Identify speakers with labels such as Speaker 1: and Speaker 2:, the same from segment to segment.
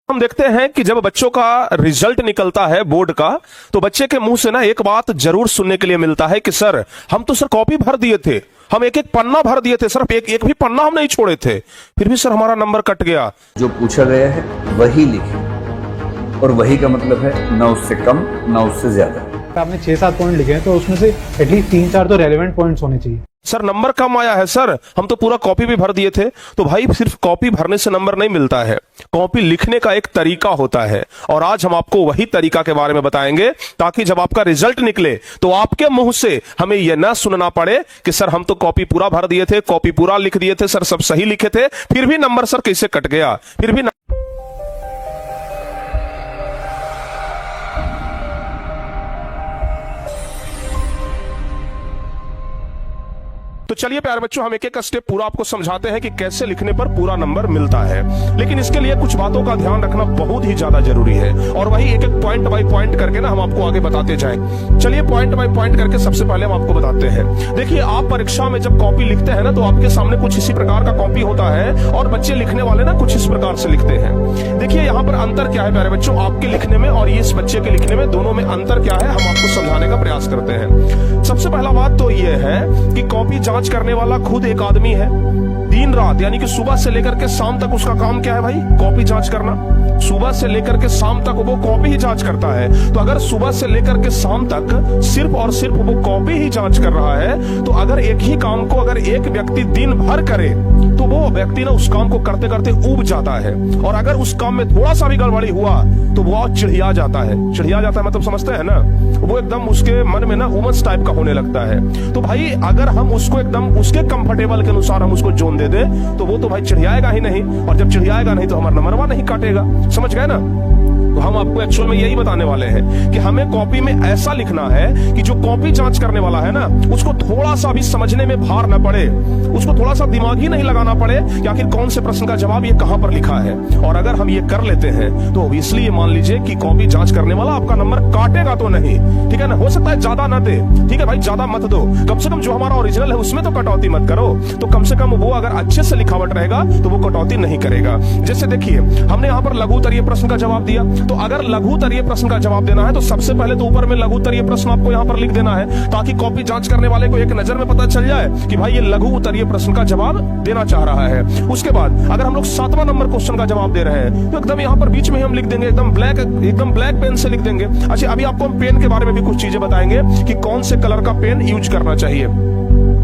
Speaker 1: हम देखते हैं कि जब बच्चों का रिजल्ट निकलता है बोर्ड का, तो बच्चे के मुंह से ना एक बात जरूर सुनने के लिए मिलता है कि सर हम तो सर कॉपी भर दिए थे, हम एक एक पन्ना भर दिए थे सर, एक भी पन्ना हम नहीं छोड़े थे, फिर भी सर हमारा नंबर कट गया।
Speaker 2: जो पूछा गया है वही लिखें, और वही का मतलब है ना उससे कम ना उससे ज्यादा।
Speaker 3: आपने 6-7 पॉइंट लिखे हैं तो उसमें से एटलीस्ट 3-4 तो रेलेवेंट पॉइंट्स होने चाहिए।
Speaker 1: सर नंबर कम आया है सर, हम तो पूरा कॉपी भी भर दिए थे। तो भाई सिर्फ कॉपी भरने से नंबर नहीं मिलता है, कॉपी लिखने का एक तरीका होता है, और आज हम आपको वही तरीका के बारे में बताएंगे ताकि जब आपका रिजल्ट निकले तो आपके मुंह से हमें यह ना सुनना पड़े कि सर हम तो कॉपी पूरा भर दिए थे, कॉपी पूरा लिख दिए थे सर, सब सही लिखे थे, फिर भी नंबर सर कैसे कट गया, फिर भी तो चलिए प्यारे बच्चों, हम एक एक स्टेप पूरा आपको समझाते हैं कि कैसे लिखने पर पूरा नंबर मिलता है। लेकिन इसके लिए कुछ बातों का ध्यान रखना बहुत ही ज्यादा जरूरी है, और वही एक एक पॉइंट बाय पॉइंट करके ना हम आपको आगे बताते जाएं। चलिए पॉइंट बाय पॉइंट करके सबसे पहले हम आपको बताते हैं। देखिए, आप परीक्षा में जब कॉपी लिखते हैं ना, तो आपके सामने कुछ इसी प्रकार का कॉपी होता है, और बच्चे लिखने वाले ना कुछ इस प्रकार से लिखते हैं। देखिए यहाँ पर अंतर क्या है प्यारे बच्चों, आपके लिखने में और इस बच्चे के लिखने में, दोनों में अंतर क्या है हम आपको समझाने का प्रयास करते हैं। सबसे पहला बात तो यह है कि कॉपी जांच करने वाला खुद एक आदमी है। दिन रात यानी कि सुबह से लेकर के शाम तक उसका काम क्या है भाई? कॉपी जांच करना। सुबह से लेकर के शाम तक वो कॉपी ही जांच करता है। तो अगर सुबह से लेकर के शाम तक सिर्फ और सिर्फ वो कॉपी ही जांच कर रहा है, तो अगर एक ही काम को अगर एक व्यक्ति दिन भर करे तो वो व्यक्ति ना उस काम को करते करते ऊब जाता है, और अगर उस काम में थोड़ा सा भी गड़बड़ी हुआ तो वो चिढ़िया जाता है। चिढ़िया जाता है मतलब समझते हैं ना, वो एकदम उसके मन में ना उमस टाइप का होने लगता है। तो भाई अगर हम उसको एकदम उसके कंफर्टेबल के अनुसार हम उसको जोन दे दे तो वो तो भाई चिढ़ियाएगा ही नहीं, और जब चिढ़ियाएगा नहीं तो हमारा नंबरवा नहीं काटेगा। समझ गए ना? तो हम आपको एक्चुअल में यही बताने वाले हैं कि हमें कॉपी में ऐसा लिखना है कि जो कॉपी जांच करने वाला है ना, उसको थोड़ा सा भी समझने में भार न पड़े, उसको थोड़ा सा दिमाग ही नहीं लगाना पड़े कि आखिर कौन से प्रश्न का जवाब ये कहां पर लिखा है। और अगर हम ये कर लेते हैं तो इसलिए मान लीजिए कि कॉपी जांच करने वाला आपका नंबर काटेगा तो नहीं, ठीक है ना? हो सकता है ज्यादा ना दे, ठीक है भाई, ज्यादा मत दो, कम से कम जो हमारा ओरिजिनल है उसमें तो कटौती मत करो। तो कम से कम वो अगर अच्छे से लिखावट रहेगा तो वो कटौती नहीं करेगा। जैसे देखिए, हमने यहाँ पर लघु उत्तरीय प्रश्न का जवाब दिया, तो अगर लघु उत्तरीय प्रश्न का जवाब देना है तो सबसे पहले तो ऊपर में लघु उत्तरीय प्रश्न आपको यहाँ पर लिख देना है, ताकि कॉपी जांच करने वाले को एक नजर में पता चल जाए कि भाई ये लघु उत्तरीय प्रश्न का जवाब देना चाह रहा है। उसके बाद अगर हम लोग 7वां नंबर क्वेश्चन का जवाब दे रहे हैं तो एकदम यहाँ पर बीच में हम लिख देंगे, एकदम ब्लैक पेन से लिख देंगे। अच्छा, अभी आपको हम पेन के बारे में भी कुछ चीजें बताएंगे कि कौन से कलर का पेन यूज करना चाहिए।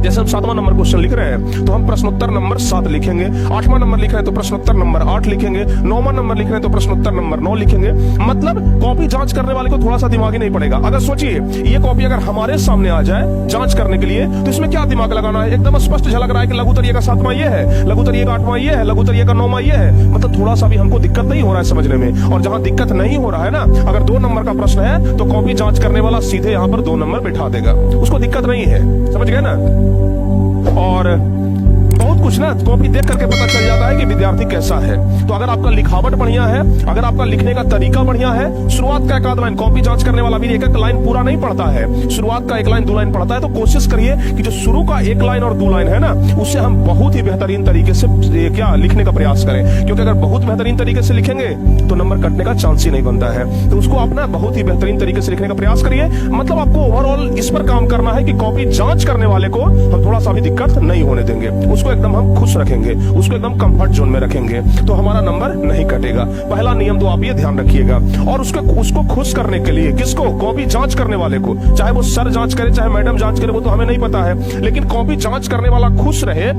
Speaker 1: जैसे हम 7वां नंबर क्वेश्चन लिख रहे हैं तो हम प्रश्नोत्तर नंबर 7 लिखेंगे, 8वां नंबर लिख रहे हैं तो प्रश्नोत्तर नंबर 8 लिखेंगे, 9वां नंबर लिख रहे हैं तो प्रश्नोत्तर नंबर 9 लिखेंगे। मतलब कॉपी जांच करने वाले को थोड़ा सा दिमाग ही नहीं पड़ेगा। अगर सोचिए ये कॉपी अगर हमारे सामने आ जाए जांच करने के लिए तो इसमें क्या दिमाग लगाना है? एकदम स्पष्ट झलक रहा है कि लघु उत्तरीय का 7वां ये है, लघु उत्तरीय का 8वां ये है, लघु उत्तरीय का 9वां ये है। मतलब थोड़ा सा भी हमको दिक्कत नहीं हो रहा है समझने में। और जहां दिक्कत नहीं हो रहा है ना, अगर 2 नंबर का प्रश्न है तो कॉपी जांच करने वाला सीधे यहाँ पर 2 नंबर बिठा देगा, उसको दिक्कत नहीं है। समझ गए ना? और बहुत कुछ ना कॉपी देख करके पता चल जाता है कि विद्यार्थी कैसा है। तो अगर आपका लिखावट बढ़िया है, अगर आपका लिखने का तरीका बढ़िया है, शुरुआत का एक आध लाइन, कॉपी जांच करने वाला भी एक एक लाइन पूरा नहीं पढ़ता है, शुरुआत का 1 लाइन 2 लाइन पढ़ता है, तो कोशिश करिए कि जो शुरू का 1 लाइन और 2 लाइन है ना, उससे हम बहुत ही बेहतरीन तरीके से क्या लिखने का प्रयास करें। क्योंकि अगर बहुत बेहतरीन तरीके से लिखेंगे तो नंबर कटने का चांस ही नहीं बनता है। तो उसको आप ना बहुत ही बेहतरीन तरीके से लिखने का प्रयास करिए। मतलब आपको ओवरऑल इस पर काम करना है कि कॉपी जांच करने वाले को हम थोड़ा सा भी दिक्कत नहीं होने देंगे, उसको एकदम हम खुश रखेंगे, उसको एकदम कंफर्ट जोन में रखेंगे, तो हमारा नंबर नहीं कटेगा। पहला नियम तो आप ये ध्यान रखिएगा। और उसको खुश करने के लिए, किसको? कॉपी जांच करने वाले को, चाहे वो सर जांच करे चाहे मैडम जांच करे वो तो हमें नहीं पता है, लेकिन कॉपी जांच करने वाला खुश रहे,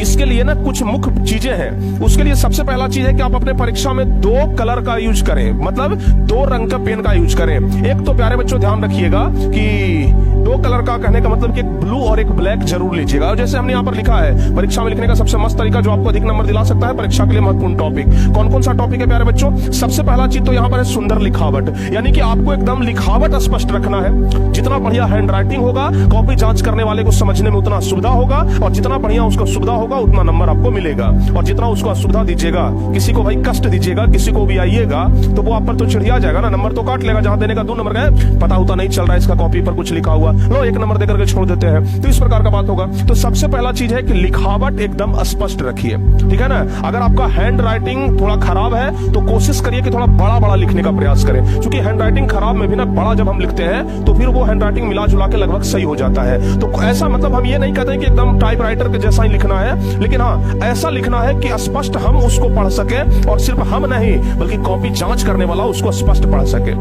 Speaker 1: इसके लिए ना कुछ मुख्य चीजें हैं। उसके लिए सबसे पहला चीज है कि आप अपने परीक्षा में 2 कलर का यूज करें, मतलब 2 रंग का पेन का यूज करें। एक तो प्यारे बच्चों ध्यान रखिएगा कि 2 कलर का कहने का मतलब कि एक ब्लू और एक ब्लैक जरूर लीजिएगा। और जैसे हमने यहाँ पर लिखा है, परीक्षा में लिखने का सबसे मस्त तरीका जो आपको अधिक नंबर दिला सकता है, परीक्षा के लिए महत्वपूर्ण टॉपिक कौन कौन सा टॉपिक है प्यारे बच्चों? सबसे पहला चीज तो यहाँ पर है सुंदर लिखावट, यानी कि आपको एकदम लिखावट स्पष्ट रखना है। जितना बढ़िया हैंड राइटिंग होगा, कॉपी जांच करने वाले को समझने में उतना सुविधा होगा, और जितना बढ़िया उसको सुविधा होगा होगा उतना नंबर आपको मिलेगा। और जितना उसको असुविधा दीजिएगा, किसी को भाई कष्ट दीजिएगा, किसी को भी आइएगा तो वो आप पर तो चिढ़िया जाएगा ना, नंबर तो काट लेगा। जहां देने का 2 नंबर गए, पता होता नहीं चल रहा है इसका कॉपी पर कुछ लिखा हुआ, लो 1 नंबर देकर के छोड़ देते हैं। तो इस प्रकार का बात होगा। तो सबसे पहला चीज है कि लिखावट एकदम स्पष्ट रखिए, ठीक है ना। अगर आपका हैंड राइटिंग थोड़ा खराब है तो कोशिश करिए कि थोड़ा बड़ा बड़ा लिखने का प्रयास करें, क्योंकि हैंड राइटिंग खराब में भी ना बड़ा जब हम लिखते हैं तो फिर वो हैंड राइटिंग मिला जुला के लगभग सही हो जाता है। तो ऐसा मतलब हम ये नहीं कहते कि एकदम टाइपराइटर के जैसा ही लिखना है, लेकिन हाँ ऐसा लिखना है कि स्पष्ट हम उसको पढ़ सके, और सिर्फ हम नहीं बल्कि कॉपी जांच करने वाला उसको स्पष्ट पढ़ सके।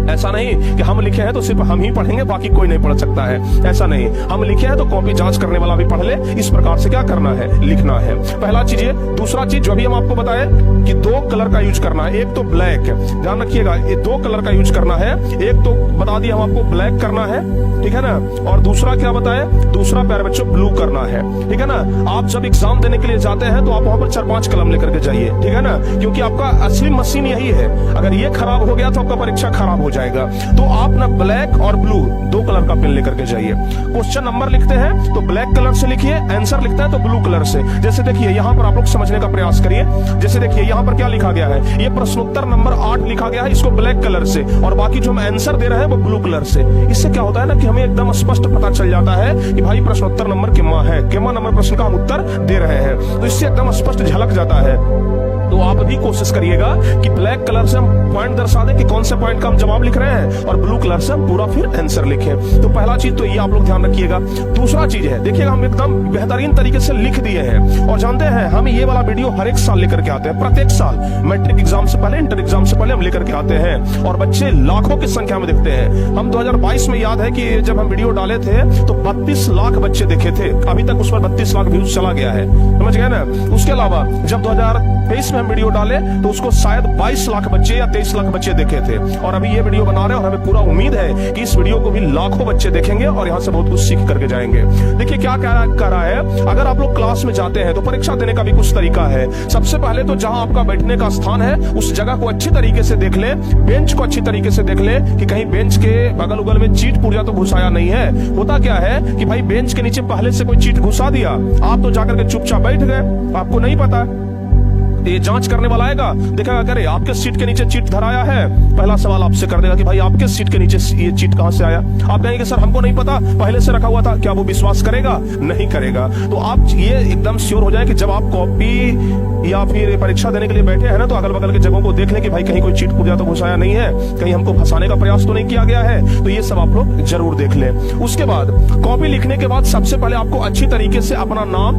Speaker 1: ऐसा नहीं कि हम लिखे हैं तो सिर्फ हम ही पढ़ेंगे, बाकी कोई नहीं पढ़ सकता है, ऐसा नहीं। हम लिखे हैं तो कॉपी जांच करने वाला भी पढ़ ले। इस प्रकार से क्या करना है, लिखना है, पहला चीज ये। दूसरा चीज जो भी हम आपको बताए कि 2 कलर का यूज करना है, एक तो ब्लैक, ध्यान रखिएगा ये 2 कलर का यूज करना है। एक तो बता दिया हम आपको ब्लैक करना है, ठीक है ना, और दूसरा क्या बताए, दूसरा प्यारे बच्चों ब्लू करना है, ठीक है ना। आप जब एग्जाम देने के लिए जाते हैं तो आप वहां पर 4-5 कलम लेकर के जाइए, ठीक है ना, क्योंकि आपका असली मशीन यही है। अगर ये खराब हो गया तो आपका परीक्षा खराब हो जाएगा। तो आप ना ब्लैक और ब्लू 2 कलर का पेन लेकर के जाइए। क्वेश्चन नंबर लिखते हैं तो ब्लैक कलर से लिखिए, आंसर लिखते हैं तो ब्लू कलर से। जैसे देखिए यहां पर आप लोग समझने का प्रयास करिए। जैसे देखिए यहां पर क्या लिखा गया है, ये प्रश्नोत्तर नंबर 8 लिखा गया है, इसको ब्लैक कलर से, और बाकी जो हम आंसर दे रहे हैं वो ब्लू कलर से। इससे क्या होता है ना कि हमें एकदम स्पष्ट पता चल जाता है कि भाई प्रश्नोत्तर नंबर कितना है, कितना नंबर प्रश्न का हम उत्तर दे रहे हैं, तो इससे एकदम स्पष्ट झलक जाता है। तो आप भी कोशिश करिएगा कि ब्लैक कलर से हम पॉइंट दर्शा दें कि कौन से पॉइंट का हम जवाब लिख रहे हैं, और ब्लू कलर से हम पूरा फिर आंसर लिखें। तो पहला चीज तो ये आप लोग ध्यान रखिएगा। दूसरा चीज है, देखिएगा हम एकदम बेहतरीन तरीके से लिख दिए हैं, और जानते हैं हम ये वाला वीडियो हर एक साल लेकर के आते हैं, प्रत्येक साल मैट्रिक एग्जाम से पहले, इंटर एग्जाम से पहले हम लेकर के आते हैं, और बच्चे लाखों की संख्या में देखते हैं। हम 2022 में याद है कि जब हम वीडियो डाले थे तो 32 लाख बच्चे देखे थे, अभी तक उस पर 32 लाख व्यूज चला गया है, समझ गए ना। उसके अलावा जब 2023 में हम वीडियो डाले तो उसको शायद 22 लाख बच्चे या 23 लाख बच्चे देखे थे, और अभी ये वीडियो बना रहे हैं और हमें पूरा उम्मीद है कि इस वीडियो को भी लाखों बच्चे देखेंगे और यहाँ से बहुत कुछ सीख करके जाएंगे। देखिए क्या कह रहा है, अगर आप लोग क्लास में जाते हैं तो परीक्षा देने का भी कुछ तरीका है। सबसे पहले तो जहां आपका बैठने का स्थान है उस जगह को अच्छी तरीके से देख ले, बेंच को अच्छी तरीके से देख ले कि कहीं बेंच के बगल उगल में चीट पुर्जा तो घुसाया नहीं है। होता क्या है कि भाई बेंच के नीचे पहले से कोई चीट घुसा दिया, आप तो जाकर के चुपचाप बैठ गए, आपको नहीं पता। ये जांच करने वाला आएगा, देखेगा करे आपके सीट के नीचे चीट धराया है, पहला सवाल आपसे कर देगा कि भाई आपके सीट के नीचे ये चीट कहां से आया। आप कहेंगे सर हमको नहीं पता, पहले से रखा हुआ था। क्या वो विश्वास करेगा? नहीं करेगा। तो आप ये एकदम श्योर हो जाए कि जब आप कॉपी या फिर परीक्षा देने के लिए बैठे हैं ना, तो अगल बगल की जगहों को देख लें कि भाई कहीं कोई चीट पुर्जा तो घुसाया नहीं है, कहीं हमको फंसाने का प्रयास तो नहीं किया गया है। तो ये सब आप लोग जरूर देख लें। उसके बाद कॉपी लिखने के बाद सबसे पहले आपको अच्छी तरीके से अपना नाम,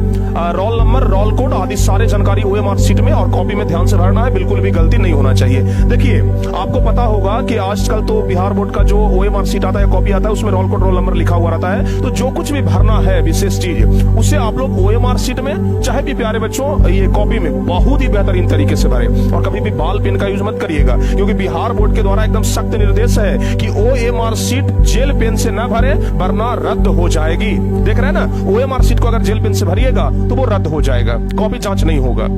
Speaker 1: रोल नंबर, रोल कोड आदि सारे जानकारी ओएमआर शीट में और कॉपी में ध्यान से भरना है, बिल्कुल भी गलती नहीं होना चाहिए। देखिए आपको पता होगा कि आजकल तो बिहार बोर्ड का जो ओएमआर शीट आता है, कॉपी आता है, उसमें रोल कोड, रोल नंबर लिखा हुआ रहता है। तो जो कुछ भी भरना है विशेष चीज, उसे आप लोग ओएमआर शीट में चाहे भी प्यारे बच्चों ये कॉपी में बहुत ही बेहतरीन तरीके से भरें, और कभी भी बाल पेन का यूज मत करिएगा, क्योंकि बिहार बोर्ड के द्वारा एकदम सख्त निर्देश है कि ओएमआर शीट जेल पेन से न भरे वरना रद्द हो जाएगी। देख रहे हैं ना, ओएमआर शीट को अगर जेल पेन से भरिएगा तो वो रद्द हो जाएगा, कॉपी जांच नहीं होगा।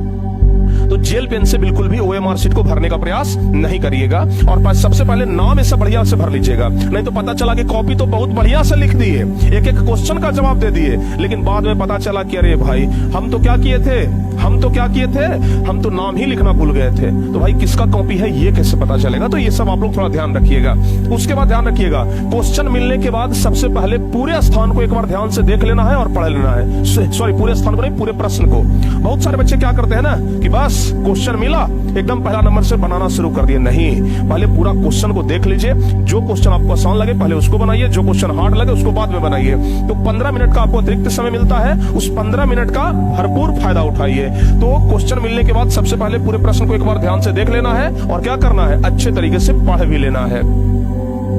Speaker 1: तो जेल पेन से बिल्कुल भी ओएमआर शीट को भरने का प्रयास नहीं करिएगा, और सबसे पहले नाम ऐसा बढ़िया से भर लीजिएगा, नहीं तो पता चला कि कॉपी तो बहुत बढ़िया से लिख दिए, एक एक क्वेश्चन का जवाब दे दिए, लेकिन बाद में पता चला कि अरे भाई हम तो क्या किए थे, हम तो नाम ही लिखना भूल गए थे। तो भाई किसका कॉपी है ये कैसे पता चलेगा? तो ये सब आप लोग थोड़ा ध्यान रखिएगा। उसके बाद ध्यान रखिएगा, क्वेश्चन मिलने के बाद सबसे पहले पूरे स्थान को एक बार ध्यान से देख लेना है और पढ़ लेना है। सॉरी, पूरे स्थान को नहीं, पूरे प्रश्न को। बहुत सारे बच्चे क्या करते हैं ना कि बस क्वेश्चन मिला एकदम पहला नंबर से बनाना शुरू कर दिए। नहीं, पहले पूरा क्वेश्चन को देख लीजिए, जो क्वेश्चन आपको आसान लगे पहले उसको बनाइए, जो क्वेश्चन हार्ड लगे उसको बाद में बनाइए। तो 15 मिनट का आपको अतिरिक्त समय मिलता है, उस 15 मिनट का भरपूर फायदा उठाइए। तो क्वेश्चन मिलने के बाद सबसे पहले पूरे प्रश्न को एक बार ध्यान से देख लेना है, और क्या करना है, अच्छे तरीके से पढ़ भी लेना है।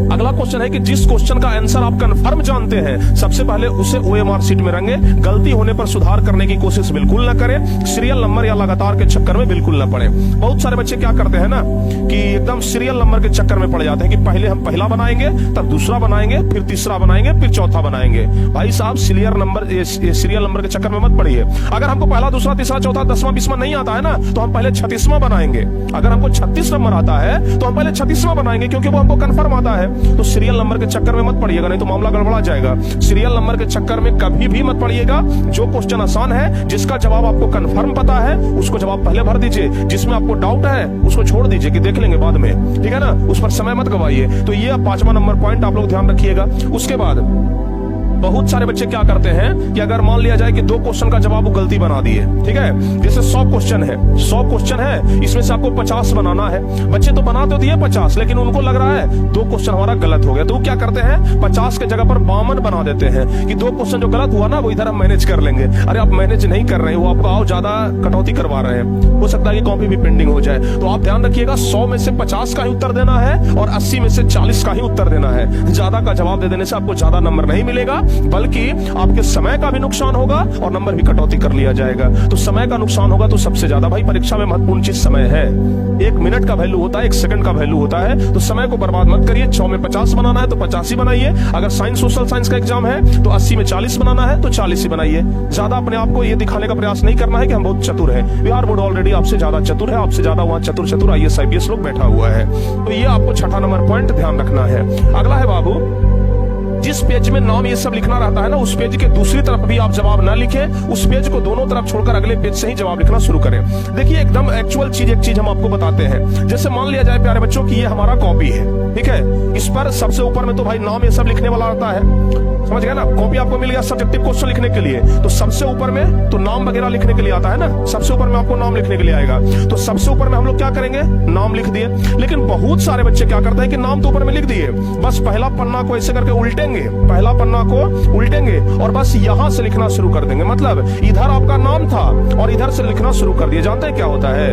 Speaker 1: अगला क्वेश्चन है कि जिस क्वेश्चन का आंसर आप कंफर्म जानते हैं, सबसे पहले उसे ओएमआर शीट में रंगे। गलती होने पर सुधार करने की कोशिश बिल्कुल न करें, सीरियल नंबर या लगातार के चक्कर में बिल्कुल न पड़े। बहुत सारे बच्चे क्या करते हैं ना कि एकदम सीरियल नंबर के चक्कर में पड़ जाते हैं कि पहले हम पहला बनाएंगे, तब दूसरा बनाएंगे, फिर तीसरा बनाएंगे, फिर चौथा बनाएंगे। भाई साहब सीरियल नंबर के चक्कर में मत पड़िए। अगर हमको पहला, दूसरा, तीसरा, चौथा, 10वां, 20वां नहीं आता है ना, तो हम पहले 36वां बनाएंगे। अगर हमको 36 नंबर आता है तो हम पहले 36वां बनाएंगे, क्योंकि वो हमको कंफर्म आता है। है तो सीरियल नंबर के चक्कर में मत पड़िएगा, नहीं तो मामला गड़बड़ा जाएगा। सीरियल नंबर के चक्कर में कभी भी मत पड़िएगा। जो क्वेश्चन आसान है, जिसका जवाब आपको कंफर्म पता है, उसको जवाब पहले भर दीजिए। जिसमें आपको डाउट है उसको छोड़ दीजिए कि देख लेंगे बाद में, ठीक है ना, उस पर समय मत गवाइए। तो ये 5वां नंबर पॉइंट आप लोग ध्यान रखिएगा। उसके बाद बहुत सारे बच्चे क्या करते हैं कि अगर मान लिया जाए कि 2 क्वेश्चन का जवाब वो गलती बना दिए, ठीक है, जैसे 100 क्वेश्चन है, 100 क्वेश्चन है, इसमें से आपको 50 बनाना है। बच्चे तो बना तो दिए 50, लेकिन उनको लग रहा है 2 क्वेश्चन हमारा गलत हो गया, तो वो क्या करते हैं 50 के जगह पर 52 बना देते हैं कि 2 क्वेश्चन जो गलत हुआ ना वो इधर हम मैनेज कर लेंगे। अरे आप मैनेज नहीं कर रहे हैं, वो आपको और ज्यादा कटौती करवा रहे हैं, हो सकता है कि कॉपी भी पेंडिंग हो जाए। तो आप ध्यान रखिएगा 100 में से 50 का ही उत्तर देना है और 80 में से 40 का ही उत्तर देना है। ज्यादा का जवाब दे देने से आपको ज्यादा नंबर नहीं मिलेगा, बल्कि आपके समय का भी नुकसान होगा और नंबर भी कटौती कर लिया जाएगा। तो समय का नुकसान होगा तो सबसे ज्यादा, भाई परीक्षा में महत्वपूर्ण चीज समय है। 1 मिनट का वैल्यू होता है, 1 सेकंड का वैल्यू होता है, तो समय को बर्बाद मत करिए। 100 में 50 बनाना है तो 50 ही बनाइए। अगर साइंस सोशल साइंस का एग्जाम है तो 80 में 40 बनाना है तो 40 ही बनाइए। ज्यादा अपने आप को ये दिखाने का प्रयास नहीं करना है कि हम बहुत चतुर हैं। बिहार बोर्ड ऑलरेडी आपसे ज्यादा चतुर है, आपसे ज्यादा वहां चतुर IAS IPS लोग बैठा हुआ है। तो ये आपको 6ठा नंबर पॉइंट ध्यान रखना है। अगला है बाबू, जिस पेज में नाम ये सब लिखना रहता है ना, उस पेज के दूसरी तरफ भी आप जवाब ना लिखें, उस पेज को दोनों तरफ छोड़कर अगले पेज से ही जवाब लिखना शुरू करें। देखिए एकदम एक्चुअल चीज, एक चीज हम आपको बताते हैं। जैसे मान लिया जाए प्यारे बच्चों कि ये हमारा कॉपी है, ठीक है, इस पर सबसे ऊपर में तो भाई नाम ये सब लिखने वाला रहता है, समझ गए ना। कॉपी आपको मिल गया सब्जेक्टिव क्वेश्चन लिखने के लिए, तो सबसे ऊपर में तो नाम वगैरह लिखने के लिए आता है ना, सबसे ऊपर में आपको नाम लिखने के लिए आएगा। तो सबसे ऊपर में हम लोग क्या करेंगे, नाम लिख दिए। लेकिन बहुत सारे बच्चे क्या करते हैं कि नाम तो ऊपर में लिख दिए, बस पहला पन्ना को ऐसे करके उल्टेंगे, पहला पन्ना को उल्टेंगे और बस यहां से लिखना शुरू कर देंगे। मतलब इधर आपका नाम था और इधर से लिखना शुरू कर दिए। जानते हैं क्या होता है,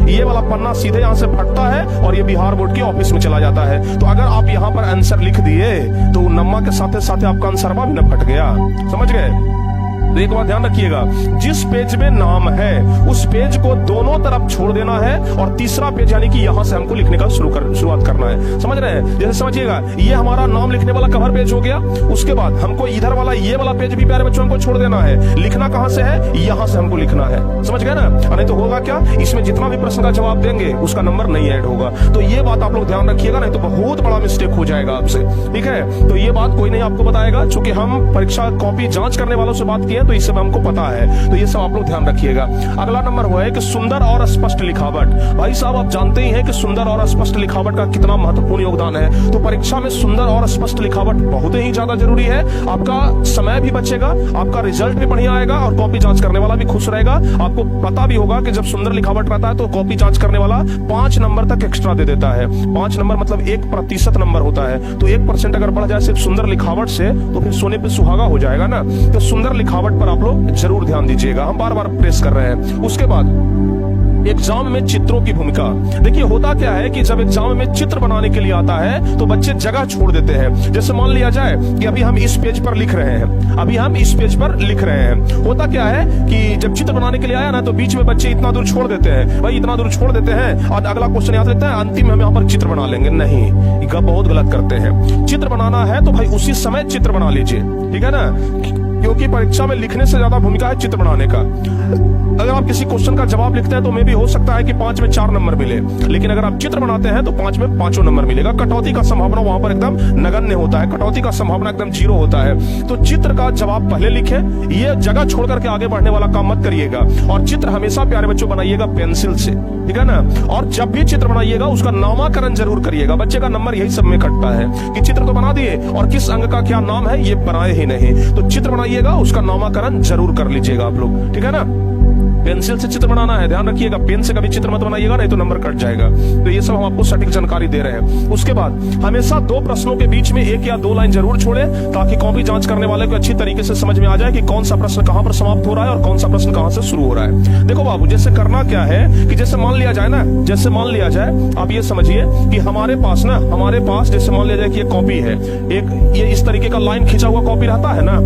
Speaker 1: ये वाला पन्ना सीधे यहां से फटता है और ये बिहार बोर्ड के ऑफिस में चला जाता है। तो अगर आप यहां पर आंसर लिख दिए तो नम्मा के साथ साथ आपका आंसर भी न फट गया, समझ गए। तो एक बात ध्यान रखिएगा, जिस पेज में नाम है उस पेज को दोनों तरफ छोड़ देना है और तीसरा पेज यानी कि यहां से हमको लिखने का शुरुआत करना है, समझ रहे हैं। जैसे समझिएगा ये हमारा नाम लिखने वाला कवर पेज हो गया, उसके बाद हमको इधर वाला ये वाला पेज भी प्यारे बच्चों को छोड़ देना है। लिखना कहां से है, यहां से हमको लिखना है, समझ गए ना। नहीं तो होगा क्या, इसमें जितना भी प्रश्न का जवाब देंगे उसका नंबर नहीं ऐड होगा। तो ये बात आप लोग ध्यान रखिएगा, नहीं तो बहुत बड़ा मिस्टेक हो जाएगा आपसे, ठीक है। तो ये बात कोई नहीं आपको बताएगा, चूंकि हम परीक्षा कॉपी जांच करने वालों से बात किए तो इससे हमको पता है। तो ये सब आप लोग ध्यान रखिएगा। अगला नंबर हुआ है कि सुंदर और स्पष्ट लिखावट। भाई साहब आप जानते ही हैं कि सुंदर और स्पष्ट लिखावट का कितना महत्वपूर्ण योगदान है। तो परीक्षा में सुंदर और स्पष्ट लिखावट बहुत ही ज्यादा जरूरी है। आपका समय भी बचेगा, आपका रिजल्ट भी बढ़िया आएगा और कॉपी जांच करने वाला भी खुश रहेगा। आपको पता भी होगा कि जब सुंदर लिखावट रहता है तो कॉपी जांच करने वाला 5 नंबर तक एक्स्ट्रा दे देता है। 5 नंबर मतलब 1% नंबर होता है। तो 1% अगर बढ़ जाए सिर्फ सुंदर लिखावट से तो फिर सोने पे सुहागा हो जाएगा ना। तो सुंदर लिखावट पर आप लोग जरूर ध्यान दीजिएगा, हम बार बार प्रेस कर रहे हैं। उसके बाद एग्जाम में चित्रों की भूमिका। देखिए होता क्या है कि जब एग्जाम में चित्र बनाने के लिए आता है तो बच्चे जगह छोड़ देते हैं। जैसे मान लिया जाए कि अभी हम इस पेज पर लिख रहे हैं, अभी हम इस पेज पर लिख रहे हैं। होता क्या है कि जब चित्र बनाने के लिए आया ना तो बीच में बच्चे इतना दूर छोड़ देते हैं, भाई इतना दूर छोड़ देते हैं और अगला क्वेश्चन याद रहता है अंतिम में हम यहाँ पर चित्र बना लेंगे। नहीं, बहुत गलत करते हैं। चित्र बनाना है तो भाई उसी समय चित्र बना लीजिए, ठीक है ना, क्योंकि परीक्षा में लिखने से ज्यादा भूमिका है चित्र बनाने का। अगर आप किसी क्वेश्चन का जवाब लिखते हैं तो मे भी हो सकता है कि 5 में 4 नंबर मिले, लेकिन अगर आप चित्र बनाते हैं तो 5 में 5 नंबर मिलेगा। कटौती का संभावना वहां पर एकदम नगण्य होता है, कटौती का संभावना एकदम 0 होता है। तो चित्र का जवाब पहले लिखे, ये जगह छोड़ करके आगे बढ़ने वाला काम मत करिएगा। और चित्र हमेशा प्यारे बच्चों बनाइएगा पेंसिल से, ठीक है ना। और जब भी चित्र बनाइएगा उसका नामाकरण जरूर करिएगा। बच्चे का नंबर यही सब में कटता है कि चित्र तो बना दिए और किस अंग का क्या नाम है ये बनाए ही नहीं। तो चित्र बनाइएगा, उसका नामाकरण जरूर कर लीजिएगा आप लोग, ठीक है ना। पेंसिल से चित्र बनाना है, ध्यान रखिएगा, पेन से कभी चित्र मत बनाइएगा, नहीं तो नंबर कट जाएगा। तो ये सब हम आपको सटीक जानकारी दे रहे हैं। उसके बाद हमेशा 2 प्रश्नों के बीच में 1 या 2 लाइन जरूर छोड़े, ताकि कॉपी जांच करने वाले को अच्छी तरीके से समझ में आ जाए कि कौन सा प्रश्न कहां पर समाप्त हो रहा है और कौन सा प्रश्न कहां से शुरू हो रहा है। देखो बाबू, जैसे करना क्या है कि जैसे मान लिया जाए ना, जैसे मान लिया जाए, आप ये समझिए कि हमारे पास जैसे मान लिया जाए कि ये कॉपी है, एक ये इस तरीके का लाइन खींचा हुआ कॉपी रहता है ना,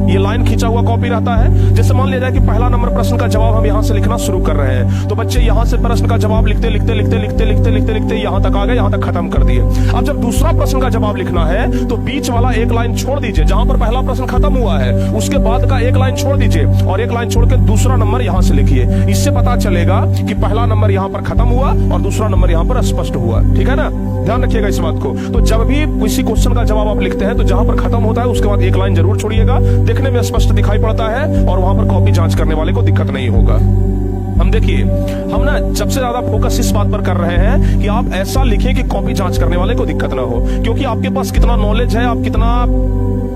Speaker 1: ये लाइन खींचा हुआ कॉपी रहता है। जैसे मान लिया जाए कि पहला नंबर प्रश्न का जवाब हम यहां से लिखना शुरू कर रहे हैं। तो बच्चे यहां से प्रश्न का जवाब लिखते लिखते लिखते लिखते लिखते लिखते लिखते यहां तक आ गए, यहां तक खत्म कर दिए। अब जब दूसरा प्रश्न का जवाब लिखना है तो बीच वाला एक लाइन छोड़ दीजिए, जहां पर पहला प्रश्न खत्म हुआ है उसके बाद का एक लाइन छोड़ दीजिए और एक लाइन छोड़ के दूसरा नंबर यहां से लिखिए। इससे पता चलेगा कि पहला नंबर यहां पर खत्म हुआ और दूसरा नंबर यहां पर स्पष्ट हुआ। ठीक है ना, ध्यान रखिएगा इस बात को। तो जब भी किसी क्वेश्चन का जवाब आप लिखते हैं तो जहां पर खत्म होता है उसके बाद एक लाइन जरूर छोड़िएगा, देखने में स्पष्ट दिखाई पड़ता है और वहां पर कॉपी जांच करने वाले को दिक्कत नहीं होगा। हम देखिए, हम ना सबसे ज्यादा फोकस इस बात पर कर रहे हैं कि आप ऐसा लिखें कि कॉपी जांच करने वाले को दिक्कत ना हो, क्योंकि आपके पास कितना नॉलेज है, आप कितना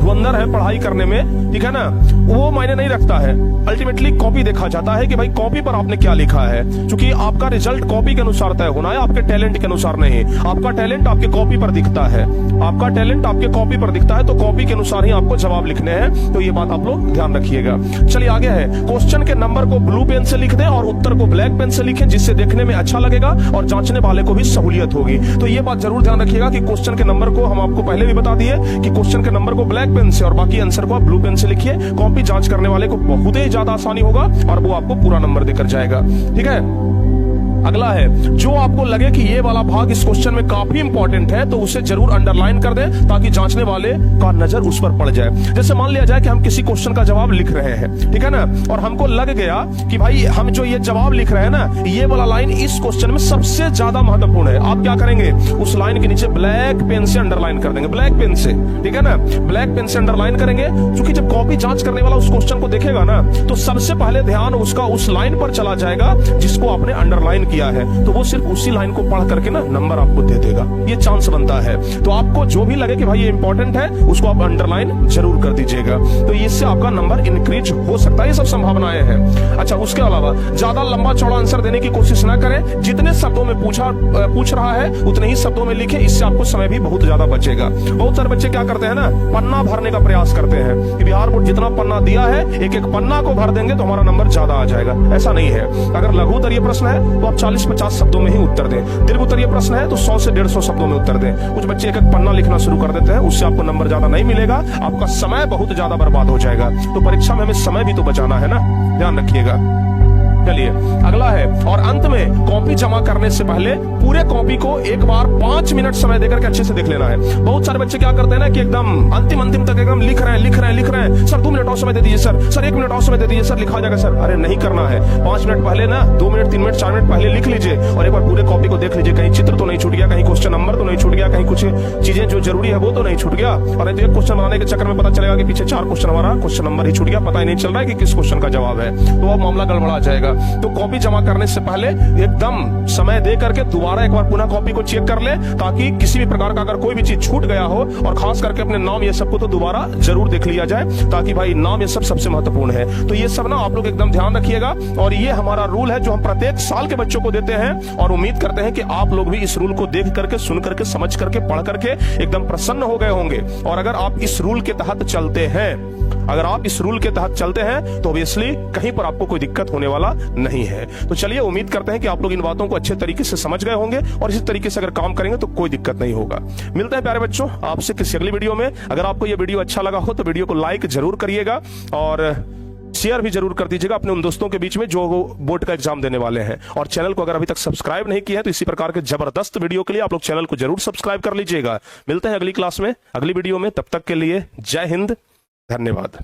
Speaker 1: धुरंधर है पढ़ाई करने में, ठीक है ना, वो मायने नहीं रखता है। अल्टीमेटली कॉपी देखा जाता है कि भाई कॉपी पर आपने क्या लिखा है, क्योंकि आपका रिजल्ट कॉपी के अनुसार तय होना है, आपके टैलेंट के अनुसार नहीं। आपका टैलेंट आपके कॉपी पर दिखता है, आपका टैलेंट आपके कॉपी पर दिखता है, तो कॉपी के अनुसार ही आपको जवाब लिखने हैं। तो ये बात आप लोग ध्यान रखिएगा। चलिए आगे है, क्वेश्चन के नंबर को ब्लू पेन से लिख दें और उत्तर को ब्लैक पेन से लिखें, जिससे देखने में अच्छा लगेगा और जांचने वाले को भी सहूलियत होगी। तो ये बात जरूर ध्यान रखिएगा कि क्वेश्चन के नंबर को हम आपको पहले भी बता दिए कि क्वेश्चन के नंबर को ब्लैक पेन से और बाकी आंसर को आप ब्लू पेन से लिखिए। कॉपी जांच करने वाले को बहुत ही ज्यादा आसानी होगा और वो आपको पूरा नंबर देकर जाएगा। ठीक है, अगला है, जो आपको लगे कि ये वाला भाग इस क्वेश्चन में काफी इंपॉर्टेंट है तो उसे जरूर अंडरलाइन कर दें ताकि जांचने वाले का नजर उस पर पड़ जाए। जैसे मान लिया जाए कि हम किसी क्वेश्चन का जवाब लिख रहे हैं, ठीक है ना, और हमको लग गया कि भाई हम जो ये जवाब लिख रहे हैं ना, ये वाला लाइन इस क्वेश्चन में सबसे ज्यादा महत्वपूर्ण है। आप क्या करेंगे, उस लाइन के नीचे ब्लैक पेन से अंडरलाइन कर देंगे, ब्लैक पेन से, ठीक है ना, ब्लैक पेन से अंडरलाइन करेंगे। क्योंकि जब कॉपी जांच करने वाला उस क्वेश्चन को देखेगा ना तो सबसे पहले ध्यान उसका उस लाइन पर चला जाएगा जिसको आपने अंडरलाइन किया है, तो वो सिर्फ उसी लाइन को पढ़ करके ना नंबर आपको दे देगा। ये चांस बनता है। तो आपको जो भी लगे कि भाई ये इंपॉर्टेंट है उसको आप अंडरलाइन जरूर कर दीजिएगा, तो इससे आपका नंबर इंक्रीज हो सकता है। ये सब संभावनाएं हैं। अच्छा, उसके अलावा ज्यादा लंबा चौड़ा आंसर देने की कोशिश ना करें। जितने शब्दों में पूछ रहा है उतने ही शब्दों में लिखे, इससे आपको समय भी बहुत ज्यादा बचेगा। बहुत सारे बच्चे क्या करते हैं ना, पन्ना भरने का प्रयास करते हैं कि बिहार बोर्ड जितना पन्ना दिया है एक एक पन्ना को भर देंगे तो हमारा नंबर ज्यादा आ जाएगा। ऐसा नहीं है। अगर लघु उत्तरीय प्रश्न है तो आप 40-50 शब्दों में ही उत्तर दें। दीर्घ उत्तरीय प्रश्न है तो 100 से 150 शब्दों में उत्तर दें। कुछ बच्चे एक एक पन्ना लिखना शुरू कर देते हैं, उससे आपको नंबर ज्यादा नहीं मिलेगा, आपका समय बहुत ज्यादा बर्बाद हो जाएगा। तो परीक्षा में हमें समय भी तो बचाना है ना, ध्यान रखिएगा। चलिए अगला है, और अंत में कॉपी जमा करने से पहले पूरे कॉपी को एक बार 5 मिनट समय देकर के अच्छे से देख लेना है। बहुत सारे बच्चे क्या करते हैं ना कि एकदम अंतिम तक एकदम लिख रहे हैं, सर 2 मिनट और समय दे दीजिए सर 1 मिनट और समय दे दीजिए सर, लिखा जाएगा सर। अरे नहीं करना है, 5 मिनट पहले ना, 2 मिनट 3 मिनट 4 मिनट पहले लिख लीजिए और एक बार पूरे कॉपी को देख लीजिए, कहीं चित्र तो नहीं छूट गया, कहीं क्वेश्चन नंबर तो नहीं छूट गया, कहीं कुछ चीजें जो जरूरी है वो तो नहीं छूट गया। और एक क्वेश्चन बनाने के चक्कर में पता चलेगा कि पीछे 4 क्वेश्चन हमारा क्वेश्चन नंबर ही छूट गया, पता ही नहीं चल रहा है कि किस क्वेश्चन का जवाब है, तो अब मामला गड़बड़ा जाएगा। तो कॉपी जमा करने से पहले एकदम समय दे करके दोबारा एक बार पुनः कॉपी को चेक कर ले, ताकि किसी भी प्रकार का अगर कोई भी चीज छूट गया हो, और खास करके अपने नाम ये सब को तो दोबारा जरूर देख लिया जाए, ताकि भाई नाम ये सब सबसे महत्वपूर्ण है। तो ये सब ना आप लोग एकदम ध्यान रखिएगा, और ये हमारा रूल है जो हम प्रत्येक साल के बच्चों को देते हैं, और उम्मीद करते हैं कि आप लोग भी इस रूल को देख करके, सुन करके, समझ करके, पढ़ करके एकदम प्रसन्न हो गए होंगे। और अगर आप इस रूल के तहत चलते हैं, तो ऑब्वियसली कहीं पर आपको कोई दिक्कत होने वाला नहीं है। तो चलिए, उम्मीद करते हैं कि आप लोग इन बातों को अच्छे तरीके से समझ गए होंगे, और इसी तरीके से अगर काम करेंगे तो कोई दिक्कत नहीं होगा। मिलते हैं प्यारे बच्चों आपसे किसी अगली वीडियो में। अगर आपको यह वीडियो अच्छा लगा हो तो वीडियो को लाइक जरूर करिएगा और शेयर भी जरूर कर दीजिएगा अपने उन दोस्तों के बीच में जो बोर्ड का एग्जाम देने वाले हैं। और चैनल को अगर अभी तक सब्सक्राइब नहीं किया है तो इसी प्रकार के जबरदस्त वीडियो के लिए आप लोग चैनल को जरूर सब्सक्राइब कर लीजिएगा। मिलते हैं अगली क्लास में, अगली वीडियो में। तब तक के लिए जय हिंद, धन्यवाद।